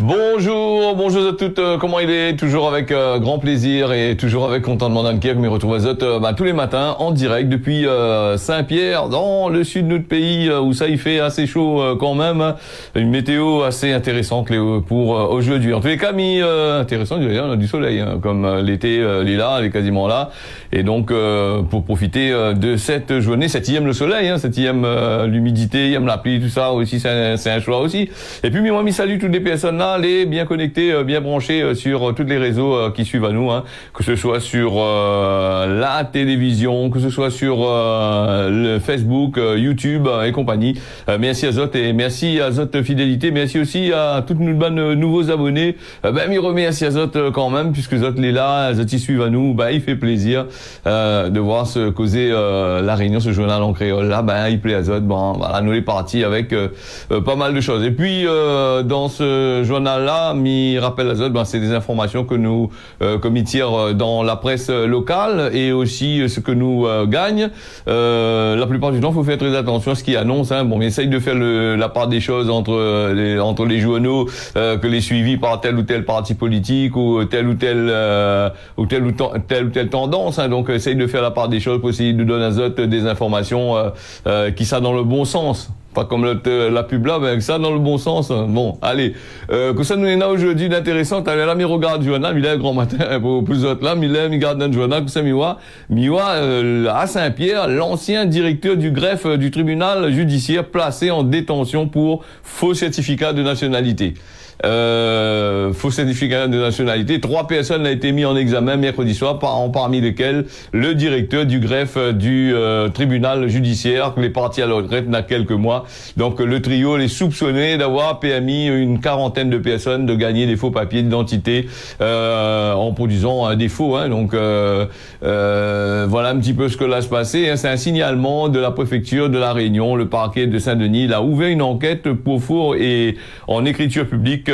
Bonjour, bonjour à toutes, comment il est? Toujours avec grand plaisir et toujours avec contentement d'Anker, mais retrouve à Zot tous les matins en direct depuis Saint-Pierre, dans le sud de notre pays, où ça y fait assez chaud quand même. Une météo assez intéressante pour aujourd'hui. En tous les cas, intéressant, on a du soleil, hein, comme l'été, il est là, il est quasiment là. Et donc, pour profiter de cette journée, septième le soleil, hein, septième l'humidité, la pluie, tout ça aussi, c'est un choix aussi. Et puis, moi, salue toutes les personnes là, les bien connectées, bien branchées sur tous les réseaux qui suivent à nous, hein, que ce soit sur la télévision, que ce soit sur le Facebook, YouTube et compagnie. Merci à Zot et merci à Zot Fidélité. Merci aussi à toutes nos bonnes nouveaux abonnés. Me remercie à Zot quand même, puisque Zot est là, Zot y suivent à nous. Il fait plaisir de voir se causer la réunion, ce journal en créole là. Il plaît à Zot. Bon, voilà, nous les partis avec pas mal de choses. Et puis dans ce journal-là, mi rappelle à Zot, c'est des informations que nous committons dans la presse locale et aussi ce que nous gagne. La plupart du temps, il faut faire très attention à ce qui annonce. Hein. Bon, on essaye de faire la part des choses entre les journaux que les suivis par tel ou tel parti politique ou telle ou telle tendance. Hein. Donc, essaye de faire la part des choses pour essayer de donner à Zot des informations qui sont dans le bon sens. Pas comme la pub là, mais avec ça dans le bon sens. Bon, allez. Que ça nous est là aujourd'hui d'intéressant. Allez là, mi regarde le journal, il est un grand matin pour plus autres là, mi regarde dans le journal, que ça miwa à Saint-Pierre, l'ancien directeur du greffe du tribunal judiciaire placé en détention pour faux certificat de nationalité. Faux certificat de nationalité. 3 personnes ont été mises en examen mercredi soir, parmi lesquelles le directeur du greffe du tribunal judiciaire, que les partis à la retraite il y a quelques mois. Donc le trio est soupçonné d'avoir permis une quarantaine de personnes de gagner des faux papiers d'identité en produisant des faux. Hein. Donc voilà un petit peu ce que là se passait. Hein. C'est un signalement de la préfecture de la Réunion. Le parquet de Saint-Denis il a ouvert une enquête pour faux et en écriture publique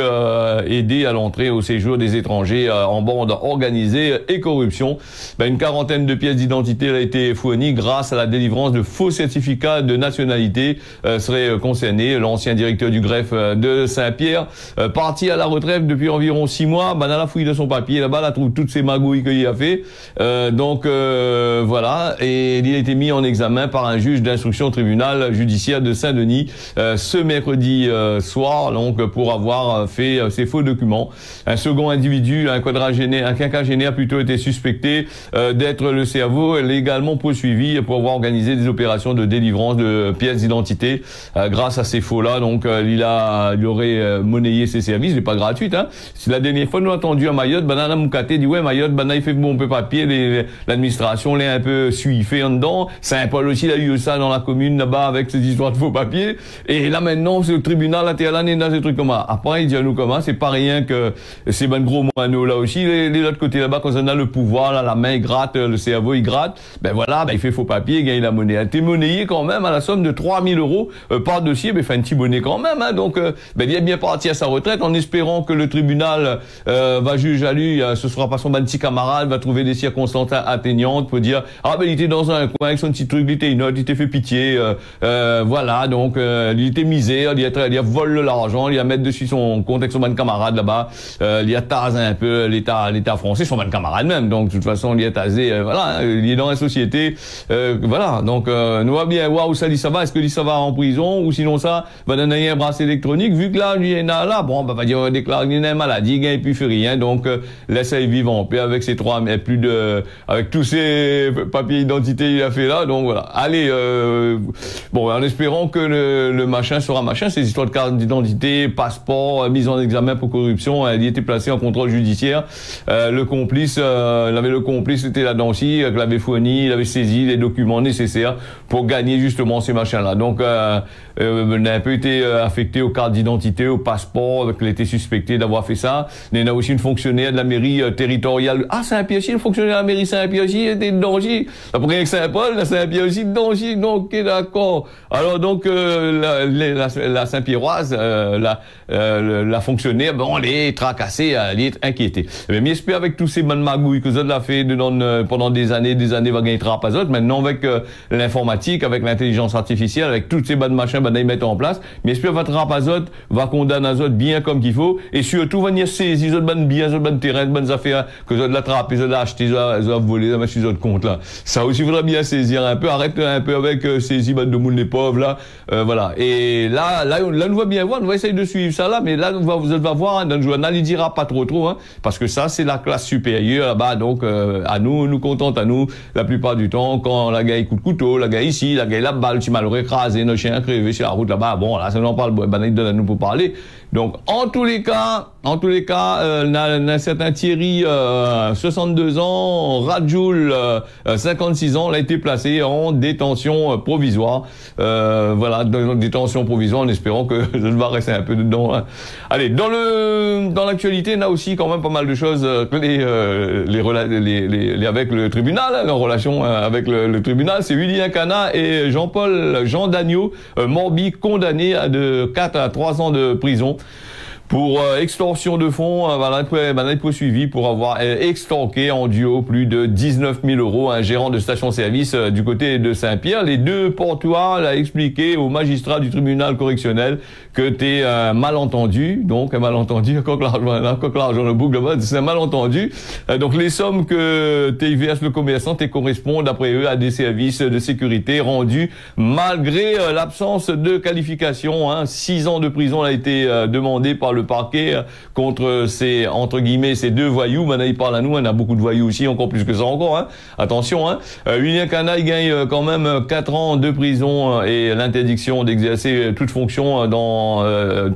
aider à l'entrée au séjour des étrangers en bande organisée et corruption. Une quarantaine de pièces d'identité a été fournies grâce à la délivrance de faux certificats de nationalité serait concerné. L'ancien directeur du greffe de Saint-Pierre, parti à la retraite depuis environ 6 mois, dans la fouille de son papier, là-bas, là, trouve toutes ces magouilles qu'il a fait. Donc voilà, et il a été mis en examen par un juge d'instruction au tribunal judiciaire de Saint-Denis ce mercredi soir, donc pour avoir fait ces faux documents. Un second individu, un quinquagénaire plutôt, était suspecté d'être le cerveau, légalement poursuivi pour avoir organisé des opérations de délivrance de pièces d'identité grâce à ces faux-là. Donc il aurait monnayé ses services, mais pas gratuite. Hein. C'est la dernière fois nous avons entendu à Mayotte, Banana Moukaté dit ouais Mayotte, il fait bon peu papier, l'administration l'a un peu suivi en dedans. Saint-Paul aussi il a eu ça dans la commune là-bas avec ces histoires de faux papiers. Et là maintenant c'est le tribunal là dans ces trucs comme ça. Après il dit à nous comment, c'est pas rien que ces ben gros moineaux là aussi, les l'autre côté là-bas quand on a le pouvoir, là, la main il gratte, le cerveau il gratte, il fait faux papier, il gagne la monnaie. Elle était monnayée quand même à la somme de 3000 € par dossier, fait un petit bonnet quand même. Hein, donc il est bien parti à sa retraite en espérant que le tribunal va juger à lui, ce sera pas son petit camarade, va trouver des circonstances atteignantes pour dire il était dans un coin avec son petit truc, il était une note, il était fait pitié, voilà, donc il était misère, il a volé l'argent, il a mettre dessus son compte avec son bon camarade là-bas, il a tasé un peu l'État français, son bon camarade même, donc de toute façon il est tasé, voilà, il est dans la société, voilà, donc nous va bien voir où ça va, est-ce que ça va en prison ou sinon ça va donner un bracelet électronique, vu que là il est là, bon va dire déclarer une maladie, il puis fait rien, donc laissez vivre en paix avec ces avec tous ces papiers d'identité il a fait là, donc voilà, allez, en espérant que le machin sera machin, ces histoires de carte d'identité, passeport, mise en examen pour corruption, il était placé en contrôle judiciaire. Le complice, était là-dedans aussi, il avait fourni, il avait saisi les documents nécessaires pour gagner justement ces machins-là. Donc, il a un peu été affecté aux cartes d'identité, au passeport, donc il était suspecté d'avoir fait ça. Il y en a aussi une fonctionnaire de la mairie territoriale. Saint-Pierre aussi, le fonctionnaire de la mairie Saint-Pierre aussi était dedans aussi. Après avec Saint-Paul, la Saint-Pierre aussi dedans aussi. Donc, d'accord. Alors donc, la Saint-Pierroise, la fonctionnaire, elle est tracassée, elle est inquiétée. Mais j'espère avec tous ces bonnes magouilles que vous avez fait pendant des années, va gagner trapazot. Maintenant, avec l'informatique, avec l'intelligence artificielle, avec toutes ces bonnes ban machin, ban ils mettent en place. Mais espère votre rapazot va condamner Azot bien comme qu'il faut. Et surtout, venir saisir Azot ban bien, Azot ban terrain, bonnes affaires, que Azot l'attraper, Azot l'acheter, Azot voler, Azot mettre sur Azot compte là. Ça aussi, faudra bien saisir un peu. Arrête un peu avec saisir ban de monde les pauvres là. Voilà. Et là, nous va bien voir, on va essayer de suivre ça là, mais là, vous allez voir, dans le journal, il dira pas trop, hein, parce que ça, c'est la classe supérieure là-bas, donc, à nous contente à nous, la plupart du temps, quand la gars, coup de couteau, la gars ici, la gars, la balle, tu m'as écrasé, nos chiens crevés sur la route là-bas, bon, là, ça n'en parle, ben, il donne à nous pour parler. Donc, en tous les cas, un certain Thierry, 62 ans, Radjoul, 56 ans, a été placé en détention provisoire. Voilà, dans détention provisoire, en espérant que je vais rester un peu dedans. Hein. Allez, dans l'actualité, on a aussi quand même pas mal de choses avec le tribunal, hein, en relation avec le tribunal. C'est Willy Incana et Jean Dagneau, Morbi, condamnés à de 4 à 3 ans de prison. Pour extorsion de fonds, il est poursuivi pour avoir extorqué en duo plus de 19 000 euros un gérant de station-service du côté de Saint-Pierre. Les deux portoirs l'ont expliqué au magistrat du tribunal correctionnel que t'es un malentendu, donc un malentendu, quand l'argent le boucle là-bas, c'est un malentendu. Donc les sommes que t'es verse le commerçant correspondent d'après eux à des services de sécurité rendus malgré l'absence de qualification. 6 ans de prison a été demandé par le parquet contre entre guillemets ces deux voyous. Maintenant il parle à nous, on a beaucoup de voyous aussi, encore plus que ça encore. Hein. Attention, hein. Willy Incana il gagne quand même 4 ans de prison et l'interdiction d'exercer toute fonction dans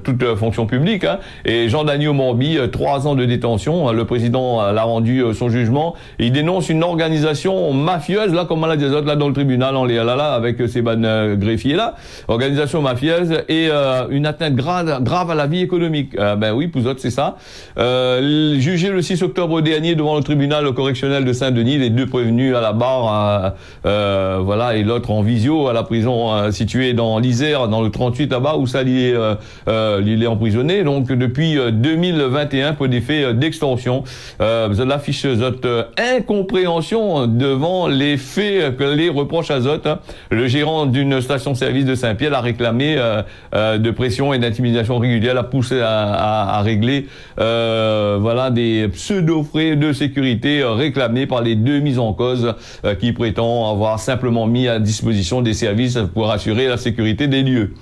toute fonction publique. Hein. Et Jean Dagneau Morbi 3 ans de détention. Le président l'a rendu son jugement. Il dénonce une organisation mafieuse là, comme on l'a dit là dans le tribunal, on est là avec ces greffiers là, organisation mafieuse et une atteinte grave à la vie économique. Ben oui, pour autres, c'est ça. Jugé le 6 octobre dernier devant le tribunal correctionnel de Saint-Denis, les deux prévenus à la barre, voilà, et l'autre en visio à la prison située dans l'Isère, dans le 38 là-bas, où ça il est emprisonné. Donc depuis 2021 pour des faits d'extorsion. Vous l'affiche incompréhension devant les faits que les reproches à Zot. Hein. Le gérant d'une station-service de Saint-Pierre a réclamé de pression et d'intimidation régulière, a poussé à régler voilà des pseudo-frais de sécurité réclamés par les deux mises en cause qui prétendent avoir simplement mis à disposition des services pour assurer la sécurité des lieux.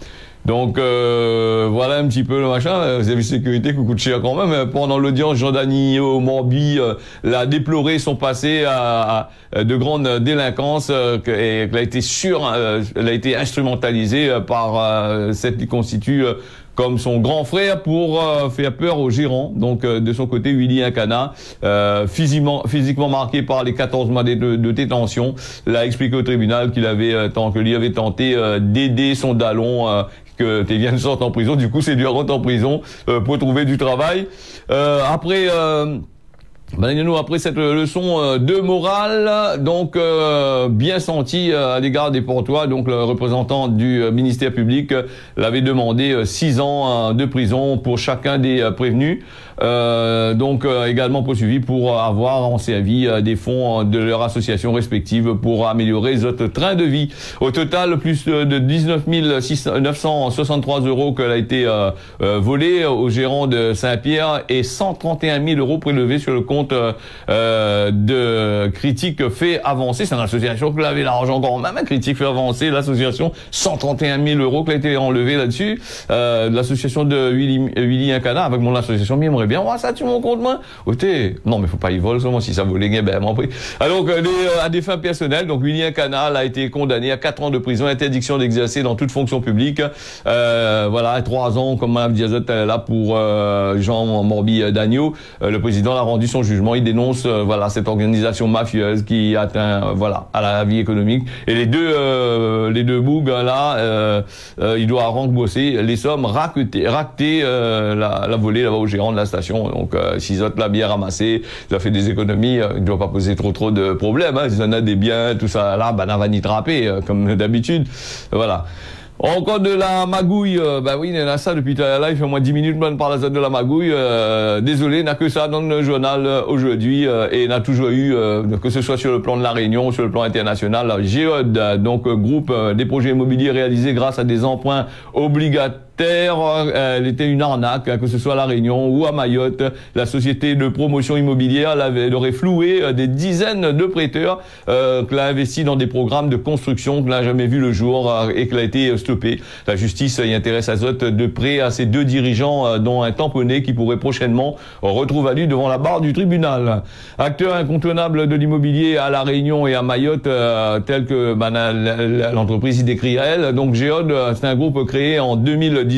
Donc voilà un petit peu le machin, service de sécurité qui coûte cher quand même. Pendant l'audience, Jean Dagneau Morbi l'a déploré son passé à de grandes délinquances et qu'elle a été instrumentalisée par celle qui constitue comme son grand frère pour faire peur aux gérants. Donc de son côté, Willy Incana, physiquement marqué par les 14 mois de détention, l'a expliqué au tribunal qu'il lui avait tenté d'aider son dallon que tu viens de sortir en prison. Du coup, c'est dû rentrer en prison pour trouver du travail. Après cette leçon de morale, donc bien sentie à l'égard des portois, donc le représentant du ministère public l'avait demandé 6 ans de prison pour chacun des prévenus. Donc également poursuivi pour avoir en servi des fonds de leur association respective pour améliorer notre train de vie. Au total, plus de 19 963 euros qu'elle a été volée au gérant de Saint-Pierre et 131 000 euros prélevés sur le compte de Critique Fait Avancer. C'est une association qui avait l'argent quand même. Critique Fait Avancer, l'association, 131 000 euros qui a été enlevé là-dessus. L'association de Willy Incana, avec mon association, m'aimerait bien voir ça, tu mon compte, moi. Non, mais faut pas y voler seulement si ça volait, ben, m'en prie. Alors, à des fins personnelles, donc, Willy Incana a été condamné à 4 ans de prison, interdiction d'exercer dans toute fonction publique. Voilà, 3 ans, comme Mme Diazot là pour, Jean Morbi Dagneau. Le président a rendu son jugement. Il dénonce, voilà, cette organisation mafieuse qui atteint, voilà, à la vie économique. Et les deux bougs, là, il doit rembourser les sommes ractées, la volée là-bas au gérant de la station. Donc, s'ils ont la bien ramassé, il a fait des économies, il ne doit pas poser trop de problèmes. Hein. S'ils en a des biens, tout ça, là, ben, on va n'y trapper, comme d'habitude. Voilà. Encore de la magouille, bah oui, il y en a ça depuis tout à l'heure, il fait au moins 10 minutes qu'on parle de la magouille. Désolé, il n'y a que ça dans le journal aujourd'hui et il n'a toujours eu, que ce soit sur le plan de la Réunion ou sur le plan international, Géode, donc groupe des projets immobiliers réalisés grâce à des emprunts obligatoires. Elle était une arnaque, que ce soit à La Réunion ou à Mayotte. La société de promotion immobilière elle aurait floué des dizaines de prêteurs qu'elle a investi dans des programmes de construction qu'elle n'a jamais vu le jour et qu'elle a été stoppée. La justice y intéresse Azote de près à ces deux dirigeants dont un tamponné qui pourrait prochainement retrouver lui devant la barre du tribunal. Acteur incontournable de l'immobilier à La Réunion et à Mayotte, tel que l'entreprise y décrit elle. Donc Géode, c'est un groupe créé en 2018.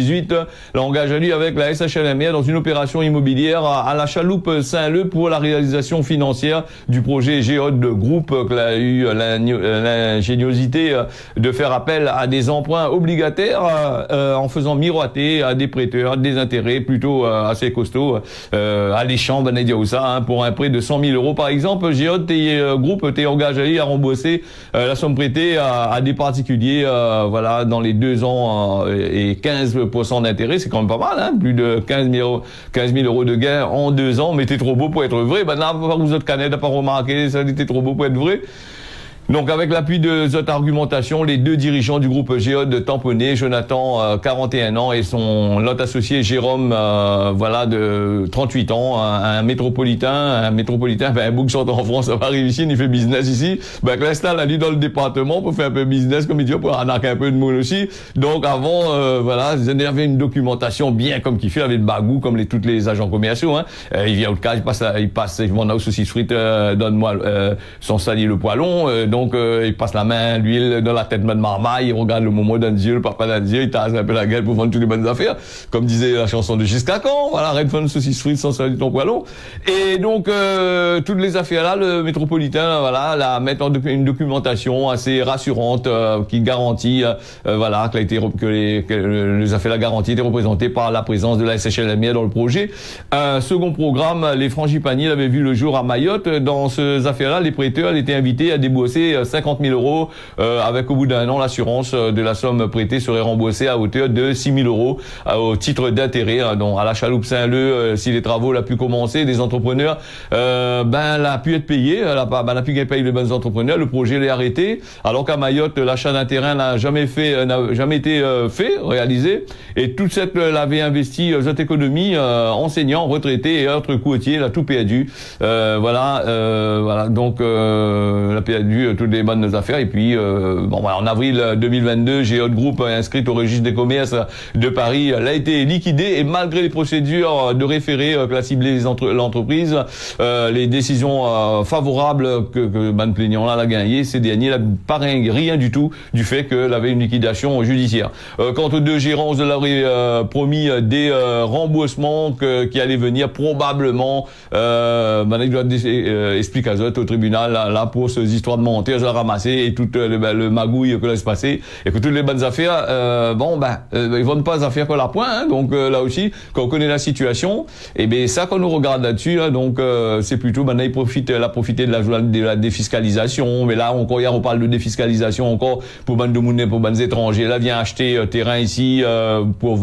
L'engage à lui avec la SHLMR dans une opération immobilière à la Chaloupe Saint-Leu pour la réalisation financière du projet Géode Groupe, qu'il a eu l'ingéniosité de faire appel à des emprunts obligataires en faisant miroiter à des prêteurs des intérêts plutôt assez costauds, alléchants, pour un prêt de 100 000 euros par exemple. Géode Groupe était engagé à lui à rembourser la somme prêtée à des particuliers, voilà, dans les 2 ans et 15% d'intérêt, c'est quand même pas mal, hein, plus de 15 000 euros de gain en 2 ans, mais c'était trop beau pour être vrai. Ben là, vous autres canettes, pas remarqué, ça était trop beau pour être vrai. Donc avec l'appui de cette argumentation, les deux dirigeants du groupe Géode tamponné, Jonathan, 41 ans, et son lot associé Jérôme, voilà, de 38 ans, un métropolitain, ben, un bouc sort en France, ça va arriver ici, il fait business ici, ben, l'installe à lui dans le département pour faire un peu business, comme il dit, pour arnaquer un peu de monde aussi. Donc avant, voilà, ils avaient une documentation bien comme qu'il fait, avec le bagou, comme toutes les agents commerciaux, hein. Il vient au cas, il passe, il vend aux saucisses frites, donne-moi, son salier le poêlon, donc il passe la main, l'huile dans la tête de marmaille, il regarde le moment d'un dieu, le papa d'un dieu, il tasse un peu la gueule pour vendre toutes les bonnes affaires, comme disait la chanson de Giscard Caron, voilà, arrête de vendre saucisse frites sans salir ton poêlon. Et donc toutes les affaires là, le métropolitain, voilà, la mettre en une documentation assez rassurante qui garantit, voilà, que les affaires la garantie étaient représentées par la présence de la SHLMR dans le projet. Un second programme, les frangipaniers, avait vu le jour à Mayotte. Dans ces affaires-là, les prêteurs étaient invités à débourser 50 000 euros, avec au bout d'un an, l'assurance de la somme prêtée serait remboursée à hauteur de 6 000 euros au titre d'intérêt. Donc à la Chaloupe Saint-Leu, si les travaux l'ont pu commencer, des entrepreneurs, ben l'a pu être payé, n'a pu payer les bonnes entrepreneurs, le projet l'est arrêté, alors qu'à Mayotte, l'achat d'un terrain n'a jamais été réalisé, et toute cette l'avait investi cette économie, enseignants, retraités et autres courtiers, l'a tout perdu. Voilà, donc la perdu toutes les bonnes affaires. Et puis, en avril 2022, Géode Group, inscrite au registre des commerces de Paris, elle a été liquidée, et malgré les procédures de référé que a ciblé l'entreprise, les décisions favorables que le plaignant là a gagné, ces derniers n'a pas rien du tout du fait qu'elle avait une liquidation judiciaire. Quant aux deux gérants, elle aurait promis des remboursements qui allaient venir probablement. Il doit expliquer à Azote au tribunal là pour ces histoires de monter, je l'ai ramassé, et tout le magouille que laisse passer, et que toutes les bonnes affaires, ils vendent pas les affaires qu'on la point, hein, donc là aussi, quand on connaît la situation, et ben ça qu'on nous regarde là-dessus, là, donc c'est plutôt, elle a profité de la défiscalisation, mais là encore hier on parle de défiscalisation encore pour bande de monde, pour bandes étrangers, là vient acheter terrain ici pour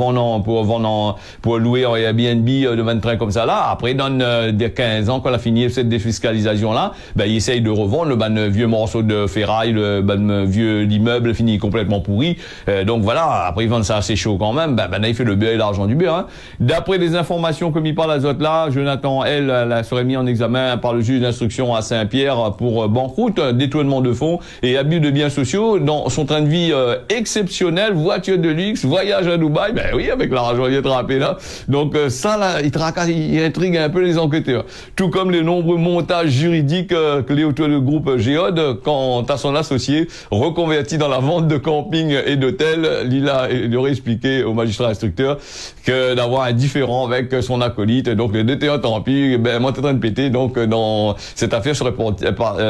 louer en Airbnb de 23 comme ça là, après dans des 15 ans quand on a fini cette défiscalisation là, ben il essaye de revendre le vieux morceau de ferraille, le vieux immeuble fini complètement pourri. Donc voilà, après ils vendent ça assez chaud quand même. Il fait le beurre et l'argent du beurre. Hein. D'après les informations que mis par l'Azote là, Jonathan, elle serait mis en examen par le juge d'instruction à Saint-Pierre pour banqueroute, détournement de fonds et abus de biens sociaux dans son train de vie exceptionnel, voiture de luxe, voyage à Dubaï. Ben oui, avec l'argent il est trappé là. Donc ça là, il intrigue un peu les enquêteurs. Tout comme les nombreux montages juridiques que les auteurs du groupe Géode, quant à son associé, reconverti dans la vente de camping et d'hôtels, il aurait expliqué au magistrat instructeur que d'avoir un différend avec son acolyte. Donc les deux étaient tant pis, moi t'es en train de péter, donc dans cette affaire serait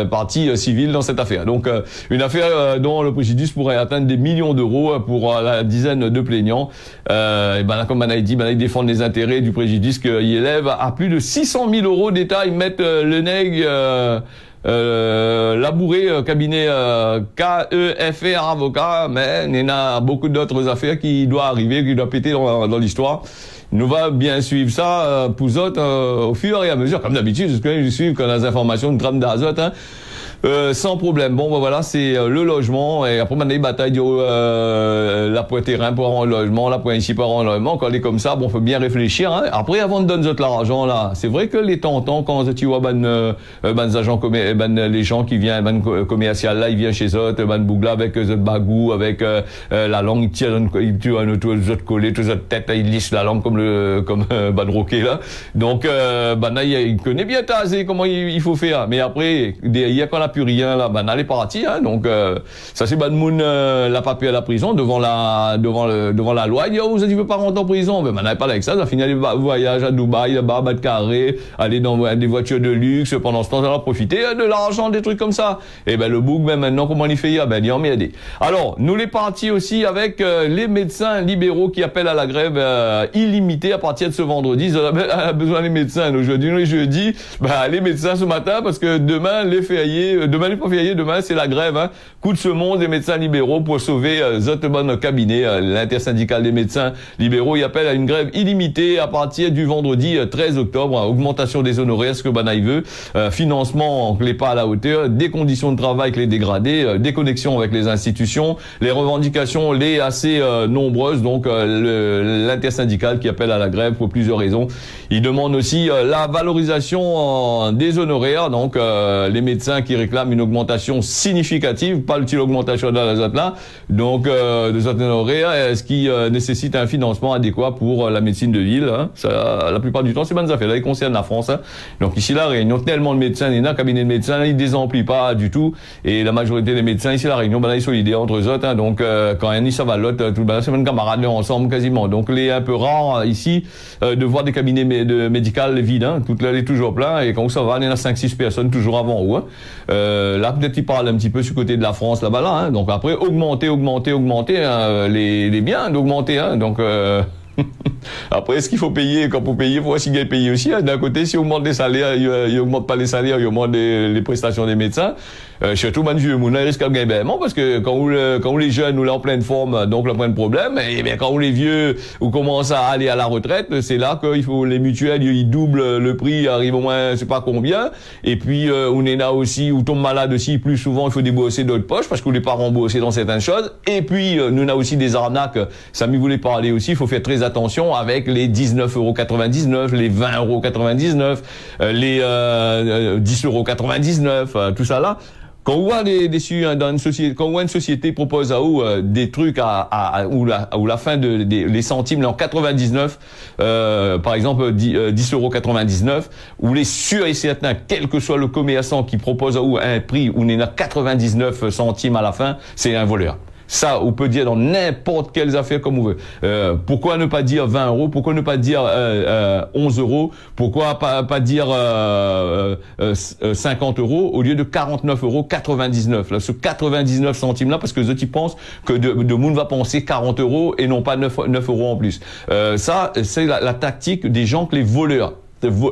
partie civile dans cette affaire. Donc une affaire dont le préjudice pourrait atteindre des millions d'euros pour la dizaine de plaignants. Comme on a dit, ils défendent les intérêts du préjudice qu'il élève à plus de 600 000 euros. Détail, mettent le nègre labouré cabinet KEFR avocat, mais il y a beaucoup d'autres affaires qui doivent arriver, qui doivent péter dans l'histoire. Nous va bien suivre ça pour autres au fur et à mesure, comme d'habitude, parce que je suis quand les informations de trame d'azote, hein. Sans problème. Bon, ben voilà, c'est le logement. Et après, maintenant, les batailles la point terrain pour avoir un logement, la point ici pour avoir un logement. Quand on est comme ça, bon, faut bien réfléchir. Hein. Après, avant de donner l'argent, là, c'est vrai que les tontons, quand tu vois agents les gens qui viennent, commercial, là, ils viennent chez eux, bougla avec eux bagou, avec la langue, ils tirent un autre collé, tous autres tête, ils lissent la langue comme roquet, là. Donc, là, il connaît bien tasé comment il faut faire. Mais après, derrière, quand on n'a plus rien, là, elle est partie, hein. Donc, ça, c'est moun la papier à la prison devant la loi. Il dit, oh, vous ne pas rentrer en prison. Mais n'avez pas avec ça. Ça finit les voyages à Dubaï, là-bas, bas de carré, aller dans des voitures de luxe. Pendant ce temps, ça va profiter de l'argent, des trucs comme ça. Et ben, le bouc, ben, maintenant, comment il fait? Ben, il en met des. Alors, nous les partis aussi avec les médecins libéraux qui appellent à la grève illimitée à partir de ce vendredi. Ils ont besoin des médecins. Aujourd'hui, nous, les jeudis, ben, les médecins ce matin, parce que demain, les fériés, demain, c'est la grève, hein. Coup de ce monde des médecins libéraux pour sauver Zotebon cabinet, l'intersyndicale des médecins libéraux. Il appelle à une grève illimitée à partir du vendredi 13 octobre. Hein, augmentation des honoraires, ce que Banaï veut, financement clé pas à la hauteur, des conditions de travail clés dégradées, déconnexion avec les institutions, les revendications les assez nombreuses. Donc l'intersyndicale qui appelle à la grève pour plusieurs raisons. Il demande aussi la valorisation des honoraires. Donc les médecins qui réclament une augmentation significative, pas le petit augmentation de la là, donc de certains honoraires, ce qui nécessite un financement adéquat pour la médecine de ville. Hein. Ça, la plupart du temps, c'est bonnes affaires. Là, ils concernent la France. Hein. Donc ici, la Réunion, tellement de médecins, il y a un cabinet de médecins, ils ne désemplit pas du tout. Et la majorité des médecins ici, la Réunion, ben là, ils sont solidaires entre eux autres. Hein. Donc quand il y a ça va l'autre, tout ben, c'est même camarades ensemble quasiment. Donc les un peu rares ici de voir des cabinets médicaux vides. Hein. Tout là, il est toujours plein. Et quand ça va, il y en a 5-6 personnes toujours avant haut. Hein. Là, peut-être il parle un petit peu sur le côté de la France là-bas là. Hein. Donc après, augmenter hein, les biens, d'augmenter. Hein. Donc après, est-ce qu'il faut payer? Quand pour payer, il faut aussi payer aussi. Hein. D'un côté, si on augmente les salaires, il augmente pas les salaires, il augmente les prestations des médecins. Surtout, man, vieux, mon risque de gagner parce que quand les jeunes, nous là en pleine forme, donc le point de problème, et bien quand les vieux, on commence à aller à la retraite, c'est là qu'il faut les mutuelles, ils doublent le prix, arrive au moins, je sais pas combien. Et puis, on est là aussi, ou tombe malade aussi, plus souvent, il faut débosser d'autres poches parce qu'on n'est pas remboursé dans certaines choses. Et puis, nous on a aussi des arnaques. Samy voulait parler aussi, il faut faire très attention avec les 19,99 €, les 20,99 €, les 10,99 €, tout ça là. Quand on voit dans une société, quand on voit une société propose à où des trucs où la fin les centimes là, en 99, par exemple 10,99 €, où les sûrs et certains, quel que soit le commerçant qui propose à où un prix où on est à 99 centimes à la fin, c'est un voleur. Ça, on peut dire dans n'importe quelles affaires comme on veut. Pourquoi ne pas dire 20 €? Pourquoi ne pas dire 11 €? Pourquoi pas dire 50 € au lieu de 49,99 €? Là, ce 99 centimes là, parce que les pensent que de monde va penser 40 € et non pas 9 € en plus. Ça, c'est la tactique des gens que les voleurs.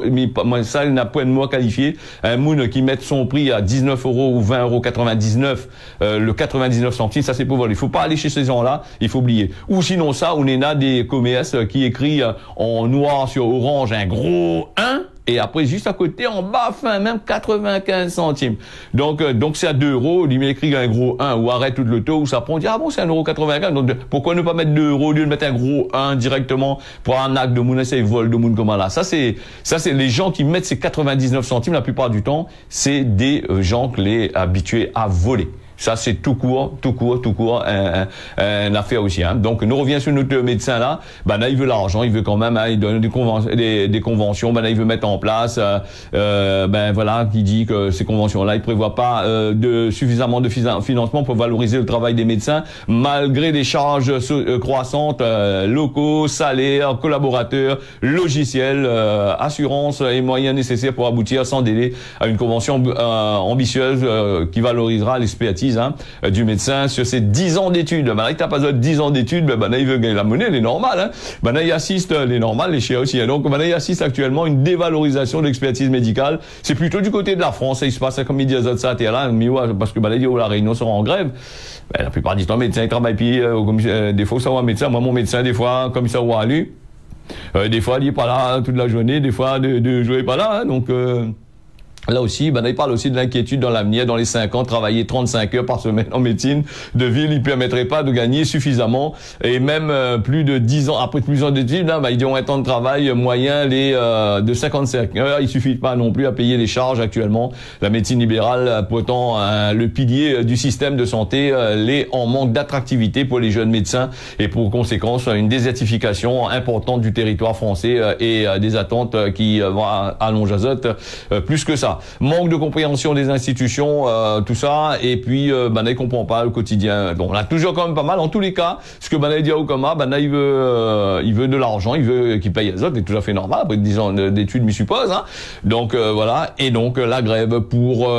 Mais ça, il n'a point de mot qualifié. Un moun qui met son prix à 19 € ou 20,99 €, le 99 centimes, ça c'est pour voler. Il faut pas aller chez ces gens-là, il faut oublier. Ou sinon ça, on est là des commerces qui écrit en noir sur orange un gros 1. Et après, juste à côté, en bas, fin, même 95 centimes. Donc c'est à 2 €. Il m'écrit un gros 1 ou arrête tout le taux, ou ça prend, on dit, ah bon, c'est 1,95 €. Donc, pourquoi ne pas mettre 2 € au lieu de mettre un gros 1 directement pour un acte de moun, et vol de moun comme là. Ça, c'est les gens qui mettent ces 99 centimes, la plupart du temps, c'est des gens que les habitués à voler. Ça, c'est tout court, une affaire aussi. Hein. Donc, nous revenons sur notre médecin là. Ben là, il veut l'argent, il veut quand même, hein, il donne des conventions. Ben là, il veut mettre en place, ben voilà, qui dit que ces conventions-là, il prévoit pas suffisamment de financement pour valoriser le travail des médecins, malgré des charges croissantes, locaux, salaires, collaborateurs, logiciels, assurances et moyens nécessaires pour aboutir sans délai à une convention ambitieuse qui valorisera l'expertise l'expertise du médecin sur ses 10 ans d'études. Ben là, il t'a pas 10 ans d'études, ben là, il veut gagner la monnaie, elle est normale. Ben là, il assiste, les normales, les chiens aussi. Donc, ben là, il assiste actuellement à une dévalorisation de l'expertise médicale. C'est plutôt du côté de la France. Il se passe comme il dit à ça, là, parce que ben là, la Réunion sera en grève. Ben, la plupart du temps, médecin, il travaille, puis des fois, ça va un médecin. Moi, mon médecin, des fois, comme ça va à lui. Des fois, il est pas là toute la journée, des fois, de jouer pas là. Donc, là aussi, ben, il parle aussi de l'inquiétude dans l'avenir. Dans les 5 ans, travailler 35 heures par semaine en médecine de ville, il ne permettrait pas de gagner suffisamment. Et même plus de 10 ans, après plusieurs d'études, ben, ils ont un temps de travail moyen de 55 heures. Il suffit pas non plus à payer les charges actuellement. La médecine libérale, pourtant le pilier du système de santé, l'est en manque d'attractivité pour les jeunes médecins et pour conséquence une désertification importante du territoire français et des attentes qui vont allonger azote plus que ça. Manque de compréhension des institutions, tout ça, et puis il comprend pas le quotidien. Bon, on a toujours quand même pas mal. En tous les cas, ce que Bana dit à Okama, il veut de l'argent, il veut qu'il paye Azote, c'est tout à fait normal après 10 ans d'études, m'y suppose. Donc voilà, et donc la grève pour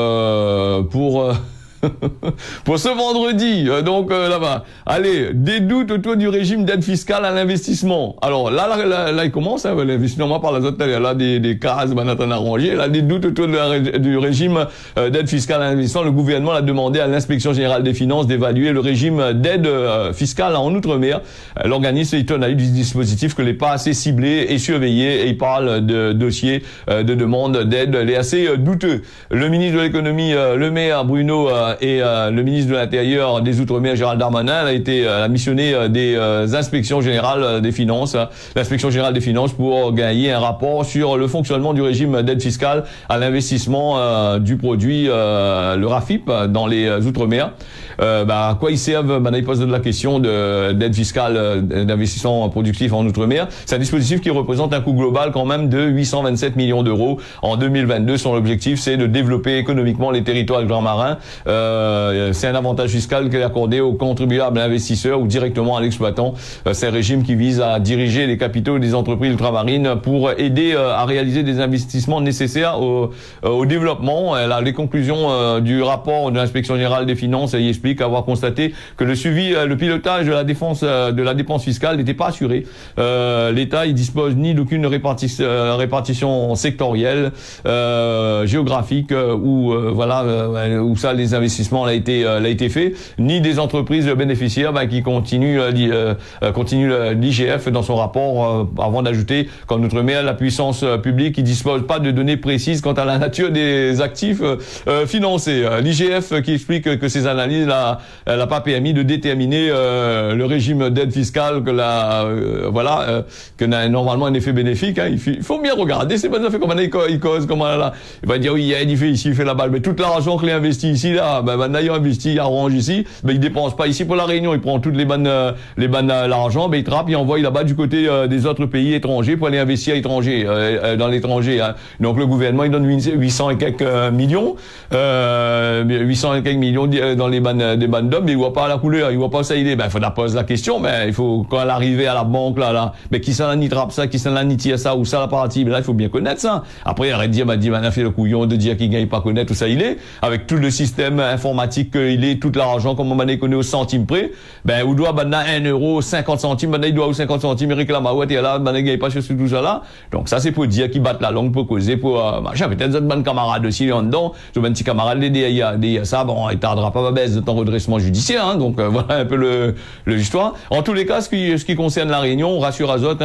pour ce vendredi, donc là-bas. Allez, des doutes autour du régime d'aide fiscale à l'investissement. Alors là, il commence, l'investissement, moi par la zone, là des cases, on arrangé. Là, des doutes autour du régime d'aide fiscale à l'investissement. Le gouvernement a demandé à l'inspection générale des finances d'évaluer le régime d'aide fiscale en Outre-mer. L'organisme est étonné du dispositif que n'est pas assez ciblé et surveillé, et il parle de dossiers de demande d'aide, les assez douteux. Le ministre de l'économie, le maire Bruno et le ministre de l'Intérieur des Outre-mer, Gérald Darmanin, a missionné des inspections générales des finances, l'inspection générale des finances, pour gagner un rapport sur le fonctionnement du régime d'aide fiscale à l'investissement du produit, le RAFIP, dans les Outre-mer. À quoi ils servent? Il pose de la question d'aide fiscale d'investissement productif en Outre-mer. C'est un dispositif qui représente un coût global quand même de 827 millions d'euros en 2022. Son objectif, c'est de développer économiquement les territoires ultramarins. C'est un avantage fiscal qui est accordé aux contribuables investisseurs ou directement à l'exploitant. C'est un régime qui vise à diriger les capitaux des entreprises ultramarines pour aider à réaliser des investissements nécessaires au développement. Les conclusions du rapport de l'inspection générale des finances y expliquent avoir constaté que le suivi, le pilotage de la dépense fiscale n'était pas assuré. L'État, il dispose ni d'aucune répartition sectorielle, géographique, où ça les investissements a été fait, ni des entreprises bénéficiaires qui continuent l'IGF dans son rapport, avant d'ajouter qu'en Outre-mer, la puissance publique qui dispose pas de données précises quant à la nature des actifs financés. L'IGF qui explique que ces analyses elle n'a pas permis de déterminer le régime d'aide fiscale que n'a normalement un effet bénéfique. Il faut bien regarder, c'est pas ça fait comme il cause, comment là. Il va dire oui, il fait ici, il fait là-bas, mais tout l'argent qu'il a investi ici là, maintenant il a investi, il arrange ici, mais il dépense pas ici pour la Réunion, il prend toutes les bannes l'argent, il trappe, il envoie là-bas du côté des autres pays étrangers pour aller investir dans l'étranger. Donc le gouvernement il donne 800 et quelques millions, 800 et quelques millions dans les des bandes d'hommes, mais il voit pas la couleur, il voit pas ça il est. Il faut la poser la question, mais il faut quand elle arrive à la banque là, mais qui ça ni trappe ça, qui ça ni tire ça ou ça la partie, mais là il faut bien connaître ça. Après arrête de dire a fait le couillon de dire qu'il gagne pas connaître tout ça il est avec tout le système informatique qu'il est, tout l'argent comme on connaît au centime près, où doit 1 euro 50 centimes, il doit 50 centimes, il réclame à ouais, et là il gagne pas sur tout ça là. Donc ça c'est pour dire qu'ils battent la langue pour causer, pour machin. Peut-être un bon camarade aussi en dedans, un petit camarade l'aider à ça, bon il tardera pas ma baisse de temps redressement judiciaire, donc voilà un peu l'histoire. En tous les cas, ce qui concerne la Réunion, on rassure Azote,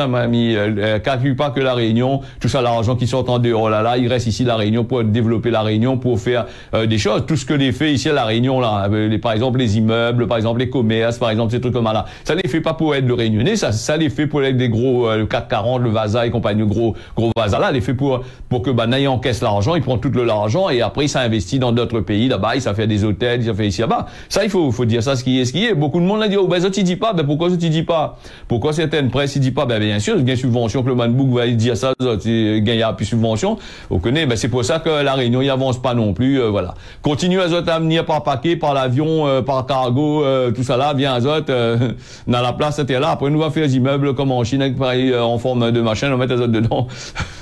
calcule pas que la Réunion, tout ça l'argent qui sort en dehors là, il reste ici la Réunion pour développer la Réunion, pour faire des choses, tout ce que les fait ici à la Réunion là, par exemple les immeubles, par exemple les commerces, par exemple ces trucs comme là, ça les fait pas pour être le Réunionnais, ça les fait pour être des gros, le CAC 40, le Vasa et compagnie, gros Vasa là, les fait pour que Banaï encaisse l'argent, il prend tout l'argent et après il s'investit dans d'autres pays là-bas, il ça fait des hôtels, il ça fait ici là-bas. Ça il faut dire ça ce qui est. Beaucoup de monde l'a dit, ça tu dis pas, pourquoi ça tu dis pas? Pourquoi certaines presses ils disent pas? Bien sûr, il y a une subvention que le Manbouk va dire ça, il gagne plus subvention. Vous connaissez, c'est pour ça que la Réunion il avance pas non plus, voilà. Continue Azote à venir par paquet, par l'avion, par cargo, tout ça là, bien azote, dans la place, c'était là. Après, nous va faire des immeubles comme en Chine, avec pareil, en forme de machin, on va mettre azote dedans.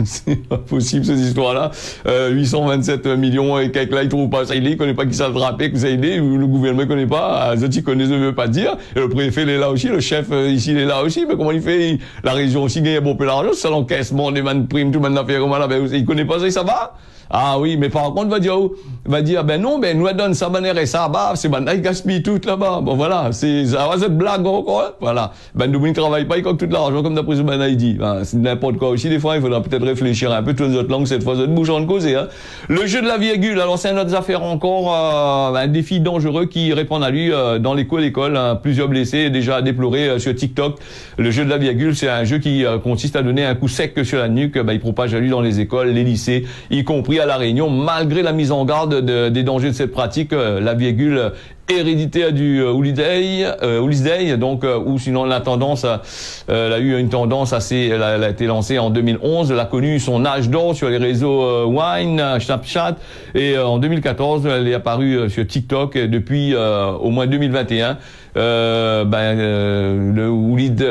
C'est pas possible, ces histoires-là. 827 millions et quelques là, ils trouvent pas ça, ils connaissent pas qui ça attrapé, que ça aidé, ou le gouvernement connaît pas, azote, ils connaissent, ne veut pas dire. Et le préfet, il est là aussi, le chef, ici, il est là aussi, mais comment il fait? La région aussi gagne un bon peu d'argent, c'est l'encaissement des man primes, tout le monde a fait comme là, ben, il connaît pas ça, ça va? Ah oui, mais par contre, va dire, ben non, ben, nous donne ça, ben, et ça, bah, c'est ben, il gaspille tout là-bas. Bon, voilà, ça va être blague encore, hein? Voilà. Ben, nous, ne travaille pas, il coque tout l'argent, comme d'après ce ben, il dit. Ben, c'est n'importe quoi aussi, des fois, il faudra peut-être réfléchir un peu, toutes les autres langues, cette fois, cette bouche en causer, hein. Le jeu de la virgule, alors, c'est une autre affaire encore, un défi dangereux qui répond à lui, dans l'école, hein, plusieurs blessés, déjà déplorés sur TikTok. Le jeu de la virgule, c'est un jeu qui consiste à donner un coup sec sur la nuque, ben, il propage à lui dans les écoles, les lycées, y compris à La Réunion, malgré la mise en garde des dangers de cette pratique, la virgule héréditaire du Holiday, donc ou sinon la tendance, elle a eu une tendance assez, elle a été lancée en 2011, elle a connu son âge d'or sur les réseaux Wine, Snapchat, et en 2014 elle est apparue sur TikTok, et depuis au moins 2021. Le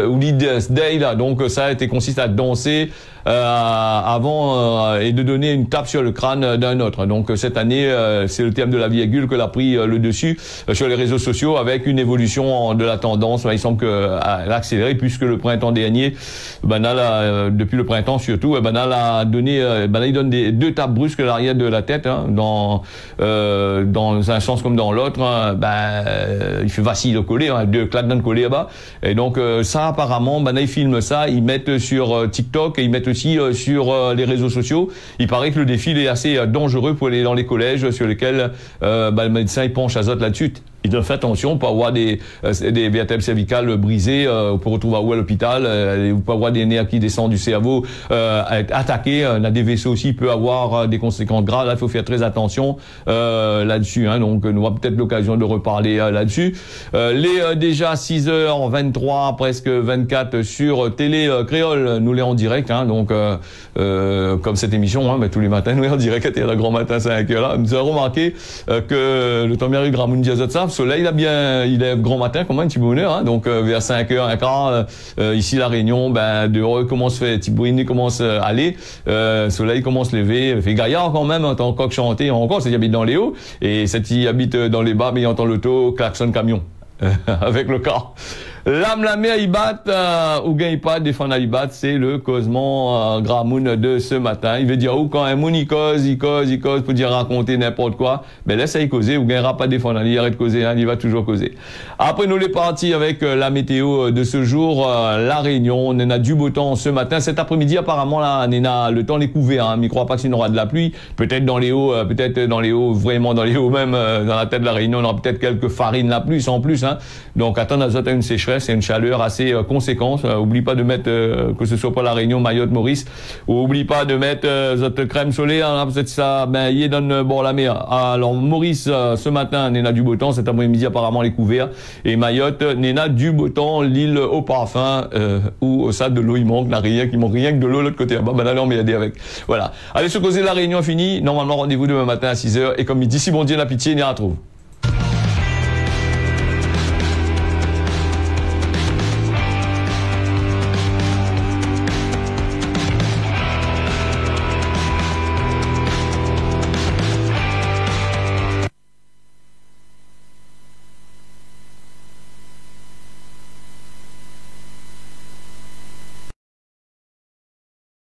Holiday là, donc ça a été consiste à danser avant et de donner une tape sur le crâne d'un autre. Donc cette année, c'est le thème de la virgule que l'a pris le dessus sur les réseaux sociaux, avec une évolution de la tendance. Il semble qu'elle a accéléré, puisque le printemps dernier, depuis le printemps surtout, a donné, il donne deux tapes brusques à l'arrière de la tête, hein, dans un sens comme dans l'autre. Hein, il fait vaciller le collet, hein, deux claques dans le collet là-bas. Et donc ça, apparemment, ils filment ça, ils mettent sur TikTok, et ils mettent aussi sur les réseaux sociaux. Il paraît que le défi est assez dangereux pour aller dans les collèges, sur lesquels le médecin il penche azote là-dessus. Il doit faire attention pour avoir des vertèbres cervicales brisées, pour retrouver à l'hôpital, pour avoir des nerfs qui descendent du cerveau, être attaqués. Des vaisseaux aussi peut avoir des conséquences graves. Là, il faut faire très attention là-dessus. Hein, donc, nous aurons peut-être l'occasion de reparler là-dessus. Déjà 6h23, presque 24 sur Télé Créole, nous les en direct. Hein, donc, comme cette émission, hein, tous les matins, nous les en direct, à le grand matin 5h là. Nous avons remarqué que le temps bien eu Gramoun Diazot ça. Le soleil, il est grand matin, comme un petit bonheur, hein, donc vers 5h15, ici La Réunion, dehors commence à faire, Tibouine commence à aller, soleil commence à lever, il fait gaillard quand même, en tant que chanter encore, c'est qui habite dans les hauts, et c'est qui habite dans les bas, mais il entend l'auto, klaxon camion, avec le car. L'âme la mer Ibat, ou gagne pas défendre Ibat, c'est le causement Gramoun de ce matin. Il veut dire, quand un moun il cause pour dire raconter n'importe quoi, laisse il causer, ou gagnera pas défendre, il arrête de causer, hein, il va toujours causer. Après, nous les partis avec la météo de ce jour, La Réunion, on en a du beau temps ce matin. Cet après-midi, apparemment, là, on a le temps est couvert, hein, mais il croit pas qu'il y aura de la pluie. Peut-être dans les hauts, vraiment dans les hauts même, dans la tête de La Réunion, on aura peut-être quelques farines la pluie, sans plus, hein. Donc, attendre à une sécheresse. C'est une chaleur assez conséquente. Oublie pas de mettre, que ce soit pour La Réunion, Mayotte, Maurice, oublie pas de mettre votre crème solaire, hein, peut-être ça, il est dans le bord de la mer. Alors Maurice, ce matin, Néna du beau temps, cet après-midi apparemment les couverts, et Mayotte, Néna du beau temps, l'île au parfum, où au stade de l'eau il manque, qui manque rien que de l'eau l'autre côté. Allez, on va y aider avec. Voilà. Allez, se causer La Réunion fini. Normalement, rendez-vous demain matin à 6h, et comme il dit, si bon Dieu la pitié, on y retrouve.